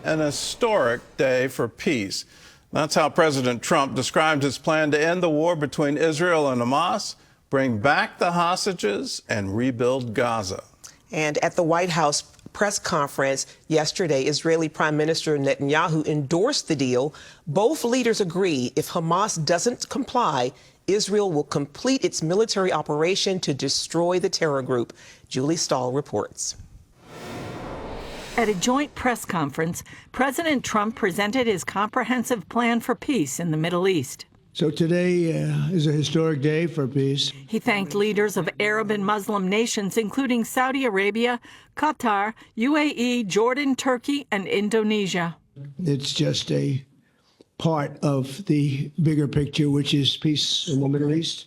an historic day for peace. That's how President Trump described his plan to end the war between Israel and Hamas, bring back the hostages, and rebuild Gaza. And at the White House press conference yesterday, Israeli Prime Minister Netanyahu endorsed the deal. Both leaders agree if Hamas doesn't comply, Israel will complete its military operation to destroy the terror group. Julie Stahl reports. At a joint press conference, President Trump presented his comprehensive plan for peace in the Middle East. So today is a historic day for peace. He thanked leaders of Arab and Muslim nations, including Saudi Arabia, Qatar, UAE, Jordan, Turkey, and Indonesia. It's just a part of the bigger picture, which is peace in the Middle East.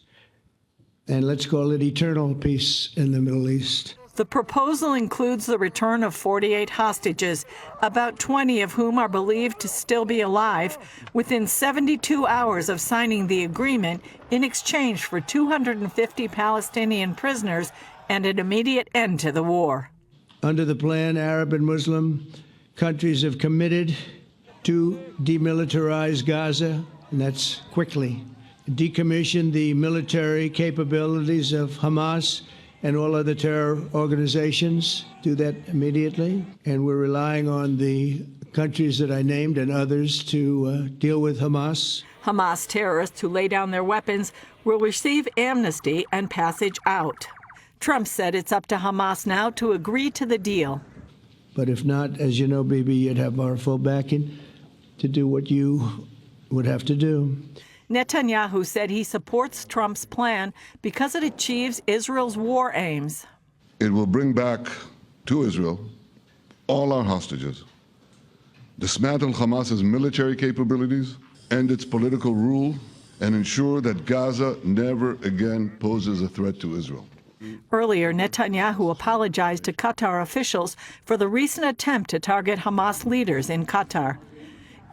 And let's call it eternal peace in the Middle East. The proposal includes the return of 48 hostages, about 20 of whom are believed to still be alive, within 72 hours of signing the agreement in exchange for 250 Palestinian prisoners and an immediate end to the war. Under the plan, Arab and Muslim countries have committed to demilitarize Gaza, and that's quickly. Decommission the military capabilities of Hamas and all other terror organizations. Do that immediately. And we're relying on the countries that I named and others to deal with Hamas. Hamas terrorists who lay down their weapons will receive amnesty and passage out. Trump said it's up to Hamas now to agree to the deal. But if not, as you know, Bibi, you'd have our full backing to do what you would have to do. Netanyahu said he supports Trump's plan because it achieves Israel's war aims. It will bring back to Israel all our hostages, dismantle Hamas's military capabilities, end its political rule, and ensure that Gaza never again poses a threat to Israel. Earlier, Netanyahu apologized to Qatar officials for the recent attempt to target Hamas leaders in Qatar.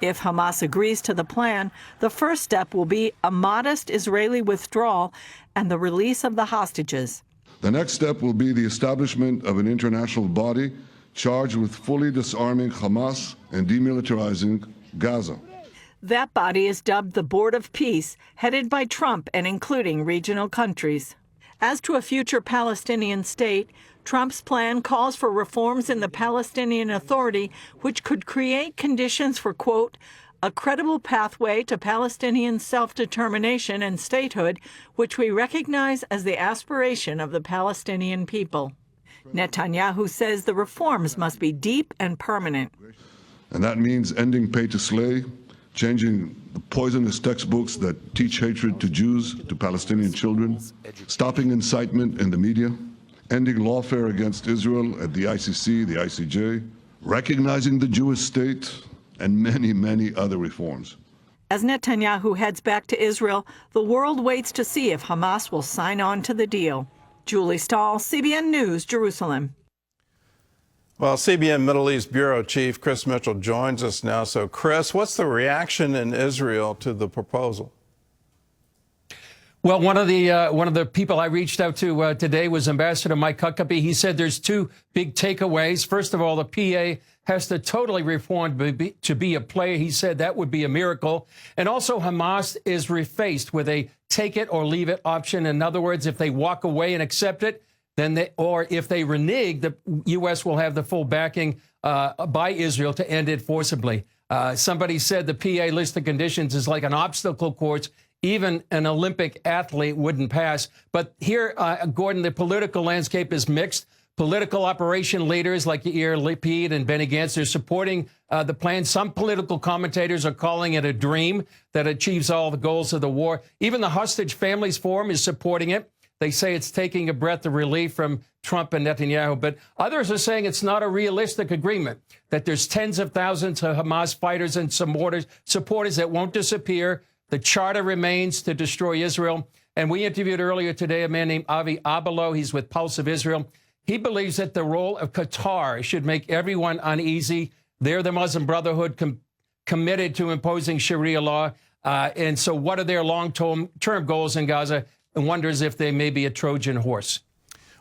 If Hamas agrees to the plan, the first step will be a modest Israeli withdrawal and the release of the hostages. The next step will be the establishment of an international body charged with fully disarming Hamas and demilitarizing Gaza. That body is dubbed the Board of Peace, headed by Trump and including regional countries. As to a future Palestinian state, Trump's plan calls for reforms in the Palestinian Authority, which could create conditions for, quote, a credible pathway to Palestinian self-determination and statehood, which we recognize as the aspiration of the Palestinian people. Netanyahu says the reforms must be deep and permanent. And that means ending pay to slay, changing the poisonous textbooks that teach hatred to Jews, to Palestinian children, stopping incitement in the media, ending lawfare against Israel at the ICC, the ICJ, recognizing the Jewish state, and many, many other reforms. As Netanyahu heads back to Israel, the world waits to see if Hamas will sign on to the deal. Julie Stahl, CBN News, Jerusalem. Well, CBN Middle East Bureau Chief Chris Mitchell joins us now. So, Chris, what's the reaction in Israel to the proposal? Well, one of the people I reached out to today was Ambassador Mike Huckabee. He said there's two big takeaways. First of all, the PA has to totally reform to be a player. He said that would be a miracle. And also Hamas is refaced with a take it or leave it option. In other words, if they walk away and accept it, then or if they renege, the U.S. will have the full backing by Israel to end it forcibly. Somebody said the PA list of conditions is like an obstacle course. Even an Olympic athlete wouldn't pass. But here, Gordon, the political landscape is mixed. Political operation leaders like Yair Lapid and Benny Gantz are supporting the plan. Some political commentators are calling it a dream that achieves all the goals of the war. Even the Hostage Families Forum is supporting it. They say it's taking a breath of relief from Trump and Netanyahu. But others are saying it's not a realistic agreement, that there's tens of thousands of Hamas fighters and supporters that won't disappear. The charter remains to destroy Israel. And we interviewed earlier today a man named Avi Abelo. He's with Pulse of Israel. He believes that the role of Qatar should make everyone uneasy. They're the Muslim Brotherhood committed to imposing Sharia law. And so what are their long-term goals in Gaza? And wonders if they may be a Trojan horse.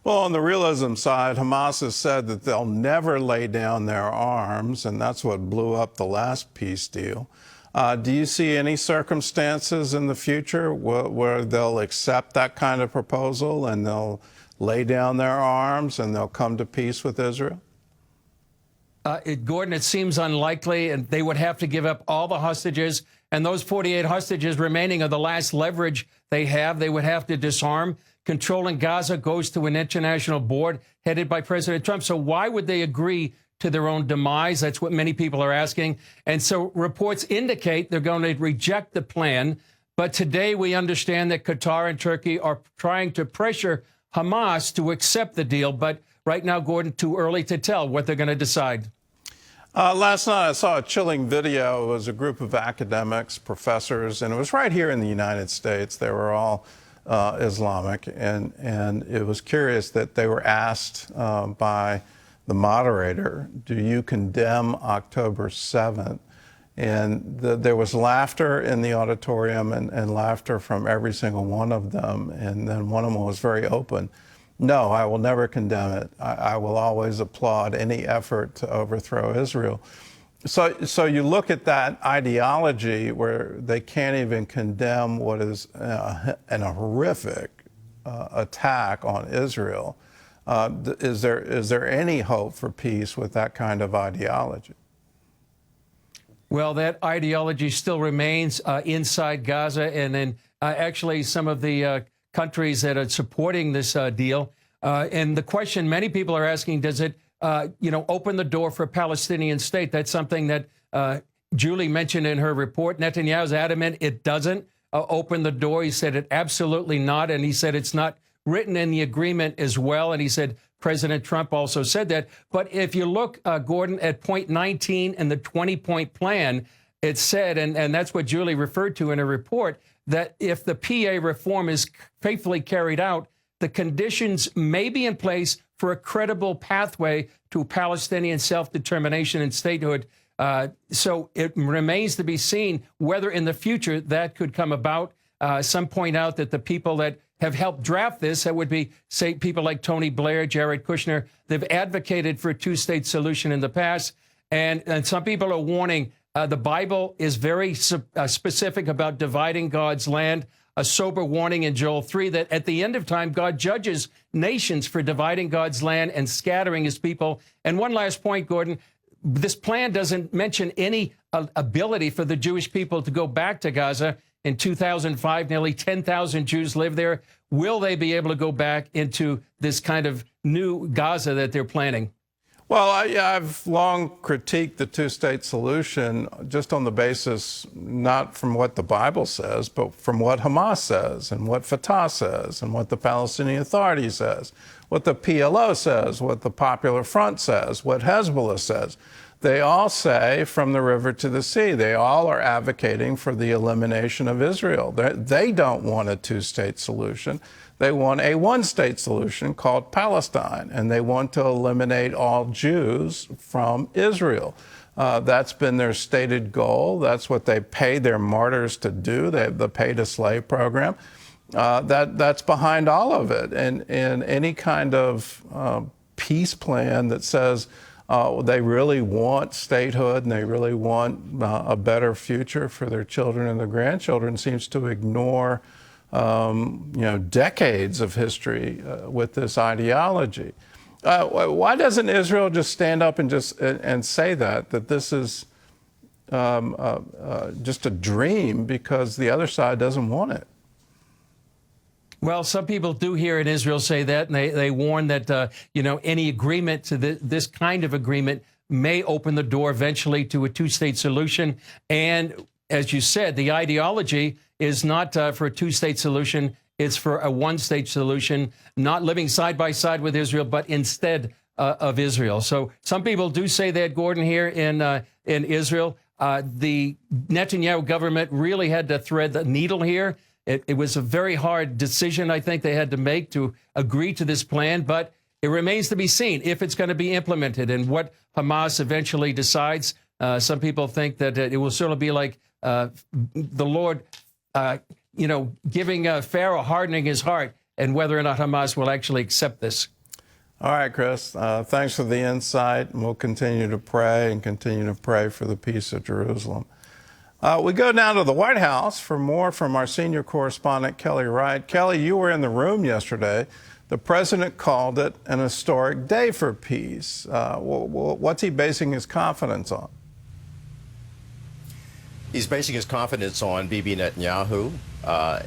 Well, on the realism side, Hamas has said that they'll never lay down their arms, and that's what blew up the last peace deal. Do you see any circumstances in the future where they'll accept that kind of proposal and they'll lay down their arms and they'll come to peace with Israel? Gordon, it seems unlikely, and they would have to give up all the hostages, and those 48 hostages remaining are the last leverage they have. They would have to disarm. Controlling Gaza goes to an international board headed by President Trump. So why would they agree to their own demise? That's what many people are asking. And so reports indicate they're going to reject the plan. But today we understand that Qatar and Turkey are trying to pressure Hamas to accept the deal. But right now, Gordon, too early to tell what they're going to decide. Last night I saw a chilling video. It was a group of academics, professors, and it was right here in the United States. They were all Islamic, and it was curious that they were asked by the moderator, do you condemn October 7th? And there was laughter in the auditorium and laughter from every single one of them. And then one of them was very open. No, I will never condemn it. I will always applaud any effort to overthrow Israel. So you look at that ideology where they can't even condemn what is a horrific attack on Israel. Is there any hope for peace with that kind of ideology? Well, that ideology still remains inside Gaza and in actually some of the countries that are supporting this deal. And the question many people are asking, does it open the door for a Palestinian state? That's something that Julie mentioned in her report. Netanyahu's adamant it doesn't open the door. He said it absolutely not. And he said it's not written in the agreement as well. And he said President Trump also said that. But if you look, Gordon, at point 19 in the 20-point plan, it said, and that's what Julie referred to in her report, that if the PA reform is faithfully carried out, the conditions may be in place for a credible pathway to Palestinian self-determination and statehood. So it remains to be seen whether in the future that could come about. Some point out that the people that have helped draft this, that would be, say, people like Tony Blair, Jared Kushner, they've advocated for a two-state solution in the past. And some people are warning the Bible is very specific about dividing God's land. A sober warning in Joel 3 that at the end of time, God judges nations for dividing God's land and scattering his people. And one last point, Gordon, this plan doesn't mention any ability for the Jewish people to go back to Gaza. In 2005, nearly 10,000 Jews lived there. Will they be able to go back into this kind of new Gaza that they're planning? Well, I've long critiqued the two-state solution just on the basis, not from what the Bible says, but from what Hamas says and what Fatah says and what the Palestinian Authority says, what the PLO says, what the Popular Front says, what Hezbollah says. They all say from the river to the sea. They all are advocating for the elimination of Israel. They don't want a two-state solution. They want a one-state solution called Palestine, and they want to eliminate all Jews from Israel. That's been their stated goal. That's what they pay their martyrs to do. They have the pay-to-slave program. That's behind all of it. And any kind of peace plan that says they really want statehood and they really want a better future for their children and their grandchildren seems to ignore decades of history with this ideology. Why doesn't Israel just stand up and say that this is just a dream because the other side doesn't want it? Well, some people do here in Israel say that, and they warn that, any agreement to this kind of agreement may open the door eventually to a two-state solution. And as you said, the ideology is not for a two-state solution. It's for a one-state solution, not living side by side with Israel, but instead of Israel. So some people do say that, Gordon, here in Israel. The Netanyahu government really had to thread the needle here. It was a very hard decision, I think, they had to make to agree to this plan, but it remains to be seen if it's going to be implemented and what Hamas eventually decides. Some people think that it will sort of be like the Lord, giving Pharaoh, hardening his heart, and whether or not Hamas will actually accept this. All right, Chris. Thanks for the insight, and we'll continue to pray and continue to pray for the peace of Jerusalem. We go down to the White House for more from our senior correspondent, Kelly Wright. Kelly, you were in the room yesterday. The president called it an historic day for peace. What's he basing his confidence on? He's basing his confidence on Bibi Netanyahu,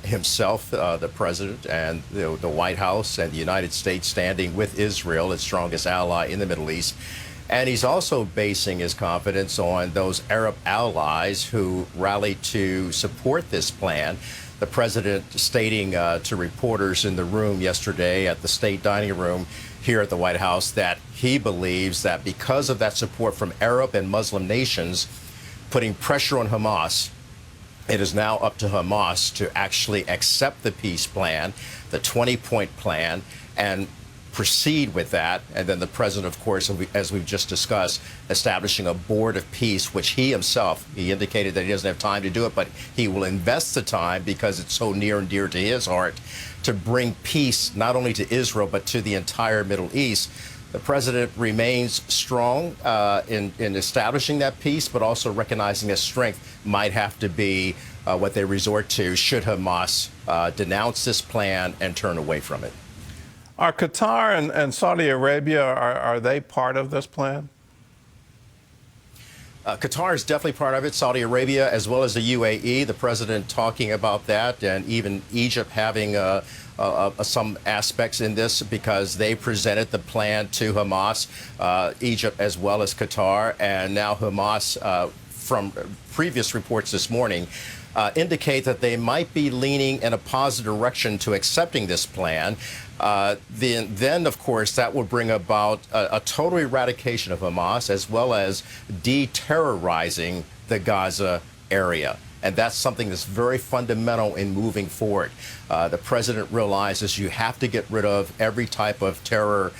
himself, the president, and the White House and the United States standing with Israel, its strongest ally in the Middle East. And he's also basing his confidence on those Arab allies who rallied to support this plan. The president stating to reporters in the room yesterday at the state dining room here at the White House that he believes that because of that support from Arab and Muslim nations putting pressure on Hamas, it is now up to Hamas to actually accept the peace plan, the 20-point plan, and proceed with that. And then the president, of course, as we've just discussed, establishing a board of peace, which he himself, he indicated that he doesn't have time to do it, but he will invest the time because it's so near and dear to his heart to bring peace not only to Israel, but to the entire Middle East. The president remains strong in establishing that peace, but also recognizing that strength might have to be what they resort to should Hamas denounce this plan and turn away from it. Are Qatar and Saudi Arabia, are they part of this plan? Qatar is definitely part of it, Saudi Arabia, as well as the UAE, the president talking about that, and even Egypt having some aspects in this because they presented the plan to Hamas, Egypt as well as Qatar, and now Hamas, from previous reports this morning, indicate that they might be leaning in a positive direction to accepting this plan. Then, of course, that will bring about a total eradication of Hamas as well as de-terrorizing the Gaza area. And that's something that's very fundamental in moving forward. The president realizes you have to get rid of every type of terror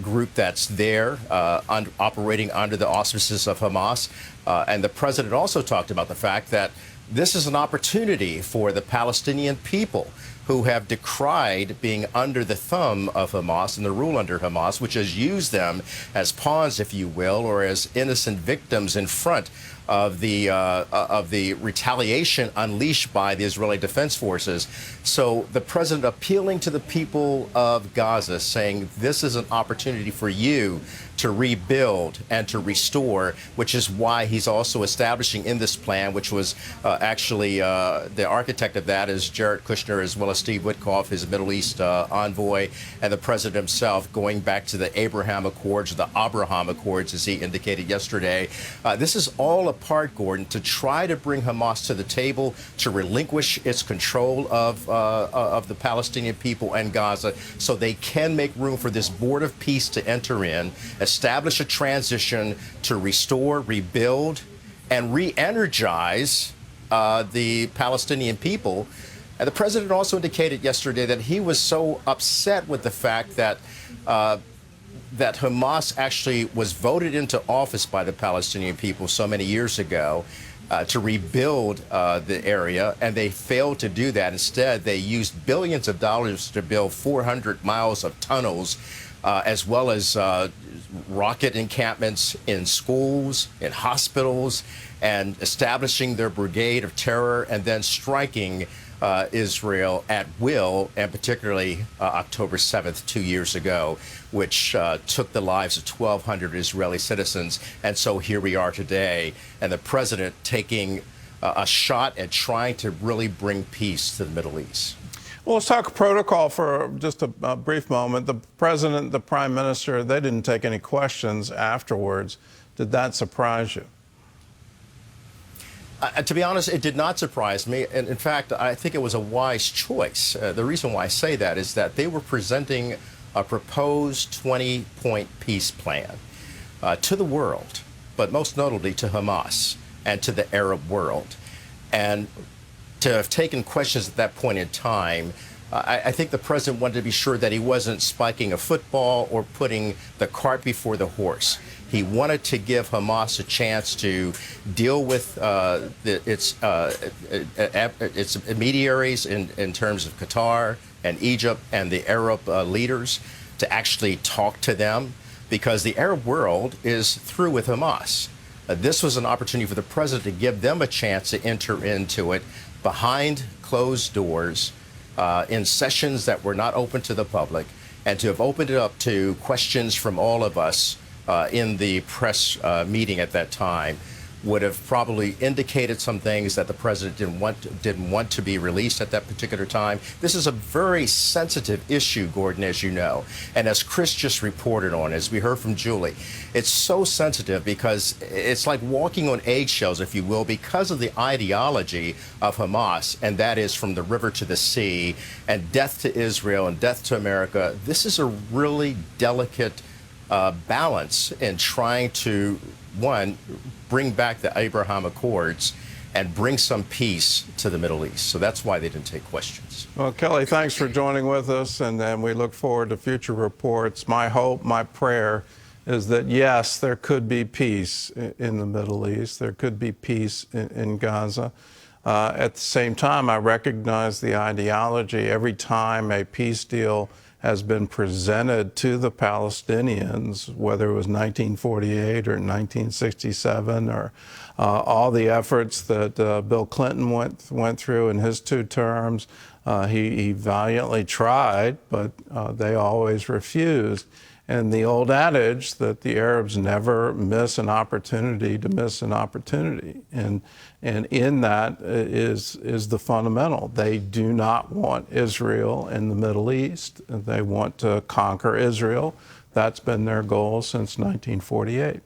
group that's there operating under the auspices of Hamas. And the president also talked about the fact that this is an opportunity for the Palestinian people who have decried being under the thumb of Hamas and the rule under Hamas, which has used them as pawns, if you will, or as innocent victims in front of the retaliation unleashed by the Israeli Defense Forces. So the president appealing to the people of Gaza, saying this is an opportunity for you to rebuild and to restore, which is why he's also establishing in this plan, which was actually the architect of that is Jared Kushner, as well as Steve Witkoff, his Middle East envoy, and the president himself, going back to the Abraham Accords, the Abraham Accords, as he indicated yesterday. This is all a part, Gordon, to try to bring Hamas to the table, to relinquish its control of the Palestinian people and Gaza, so they can make room for this board of peace to enter in, establish a transition to restore, rebuild, and re-energize the Palestinian people. And the president also indicated yesterday that he was so upset with the fact that that Hamas actually was voted into office by the Palestinian people so many years ago to rebuild the area, and they failed to do that. Instead, they used billions of dollars to build 400 miles of tunnels, as well as rocket encampments in schools, in hospitals, and establishing their brigade of terror, and then striking Israel at will, and particularly October 7th, 2 years ago, which took the lives of 1,200 Israeli citizens. And so here we are today, and the president taking a shot at trying to really bring peace to the Middle East. Well, let's talk protocol for just a brief moment. The president, the prime minister, they didn't take any questions afterwards. Did that surprise you? To be honest, it did not surprise me. And in fact, I think it was a wise choice. The reason why I say that is that they were presenting a proposed 20-point peace plan to the world, but most notably to Hamas and to the Arab world. And to have taken questions at that point in time, I think the president wanted to be sure that he wasn't spiking a football or putting the cart before the horse. He wanted to give Hamas a chance to deal with its intermediaries in terms of Qatar and Egypt and the Arab leaders, to actually talk to them, because the Arab world is through with Hamas. This was an opportunity for the president to give them a chance to enter into it behind closed doors, in sessions that were not open to the public, and to have opened it up to questions from all of us in the press meeting at that time would have probably indicated some things that the president didn't want to be released at that particular time. This is a very sensitive issue, Gordon, as you know. And as Chris just reported on, as we heard from Julie, it's so sensitive because it's like walking on eggshells, if you will, because of the ideology of Hamas, and that is from the river to the sea, and death to Israel and death to America. This is a really delicate balance in trying to, one, bring back the Abraham Accords and bring some peace to the Middle East. So that's why they didn't take questions. Well, Kelly, thanks for joining with us, and then we look forward to future reports. My hope, my prayer is that, yes, there could be peace in the Middle East. There could be peace in Gaza. At the same time, I recognize the ideology. Every time a peace deal has been presented to the Palestinians, whether it was 1948 or 1967, or all the efforts that Bill Clinton went through in his 2 terms. He valiantly tried, but they always refused. And the old adage that the Arabs never miss an opportunity to miss an opportunity. And in that is the fundamental. They do not want Israel in the Middle East. They want to conquer Israel. That's been their goal since 1948.